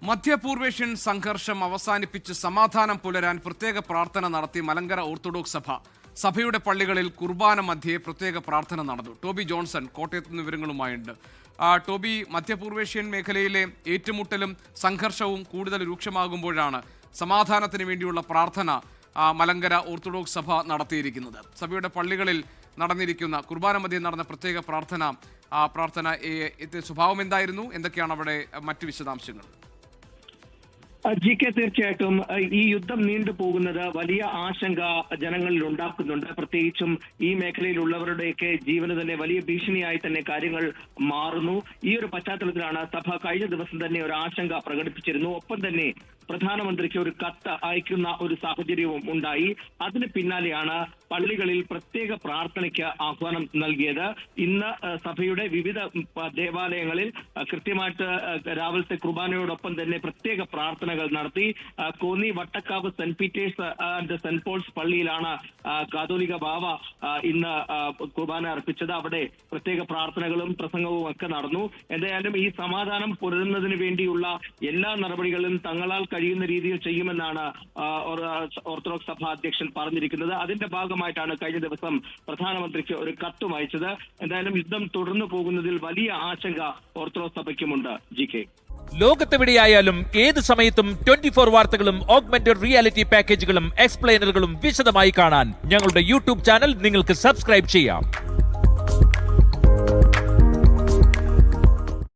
മധ്യപൂർവേഷ്യൻ സംഘർഷം അവസാനിപ്പിച്ച് സമാധാനം പുലരാൻ പ്രത്യേക പ്രാർത്ഥന നടത്തി മലങ്കര ഓർത്തഡോക്സ് സഭ. സഭയുടെ പള്ളികളിൽ കുർബാന മധ്യേ പ്രത്യേക പ്രാർത്ഥന നടന്നു. ടോബി ജോൺസൺ കോട്ടയത്ത് നിന്ന് വിവരങ്ങളുമായുണ്ട്. ടോബി, മധ്യപൂർവേഷ്യൻ മേഖലയിലെ ഏറ്റുമുട്ടലും സംഘർഷവും കൂടുതൽ രൂക്ഷമാകുമ്പോഴാണ് സമാധാനത്തിന് വേണ്ടിയുള്ള പ്രാർത്ഥന മലങ്കര ഓർത്തഡോക്സ് സഭ നടത്തിയിരിക്കുന്നത്. സഭയുടെ പള്ളികളിൽ നടന്നിരിക്കുന്ന കുർബാന മധ്യേ നടന്ന പ്രത്യേക പ്രാർത്ഥന സ്വഭാവം എന്തായിരുന്നു? എന്തൊക്കെയാണ് അവിടെ മറ്റു വിശദാംശങ്ങൾ? GK, തീർച്ചയായിട്ടും ഈ യുദ്ധം നീണ്ടുപോകുന്നത് വലിയ ആശങ്ക ജനങ്ങളിൽ ഉണ്ടാക്കുന്നുണ്ട്. പ്രത്യേകിച്ചും ഈ മേഖലയിലുള്ളവരുടെയൊക്കെ ജീവന് തന്നെ വലിയ ഭീഷണിയായി തന്നെ കാര്യങ്ങൾ മാറുന്നു. ഈ ഒരു പശ്ചാത്തലത്തിലാണ് സഭ കഴിഞ്ഞ ദിവസം തന്നെ ഒരു ആശങ്ക പ്രകടിപ്പിച്ചിരുന്നു. ഒപ്പം തന്നെ പ്രധാനമന്ത്രിക്ക് ഒരു കത്ത് അയക്കുന്ന ഒരു സാഹചര്യവും ഉണ്ടായി. അതിന് പിന്നാലെയാണ് പള്ളികളിൽ പ്രത്യേക പ്രാർത്ഥനയ്ക്ക് ആഹ്വാനം നൽകിയത്. ഇന്ന് സഭയുടെ വിവിധ ദേവാലയങ്ങളിൽ കൃത്യമായിട്ട് രാവിലത്തെ കുർബാനയോടൊപ്പം തന്നെ പ്രത്യേക പ്രാർത്ഥനകൾ നടത്തി. Konni Vattakkavu Saint Peter's and Saint Paul's പള്ളിയിലാണ് കാതോലിക ബാവ ഇന്ന് കുർബാന അർപ്പിച്ചത്. അവിടെ പ്രത്യേക പ്രാർത്ഥനകളും പ്രസംഗവും ഒക്കെ നടന്നു. എന്തായാലും ഈ സമാധാനം പുലരുന്നതിന് വേണ്ടിയുള്ള എല്ലാ നടപടികളും തങ്ങളാൽ കഴിയുന്ന രീതിയിൽ ചെയ്യുമെന്നാണ് ഓർത്തഡോക്സ് സഭ അധ്യക്ഷൻ പറഞ്ഞിരിക്കുന്നത്. അതിന്റെ ഭാഗമായിട്ടാണ് കഴിഞ്ഞ ദിവസം പ്രധാനമന്ത്രിക്ക് ഒരു കത്തും അയച്ചത്. എന്തായാലും യുദ്ധം തുടർന്നു പോകുന്നതിൽ വലിയ ആശങ്ക ഓർത്തഡോക്സ് സഭയ്ക്കുമുണ്ട്. GK, ലോകത്തെവിടെയായാലും ഏത് സമയത്തും 24 വാർത്തകളും ഓഗ്മെന്റഡ് റിയാലിറ്റി പാക്കേജുകളും എക്സ്പ്ലെയിനറുകളും വിശദമായി കാണാൻ ഞങ്ങളുടെ യൂട്യൂബ് ചാനൽ നിങ്ങൾക്ക് സബ്സ്ക്രൈബ് ചെയ്യാം.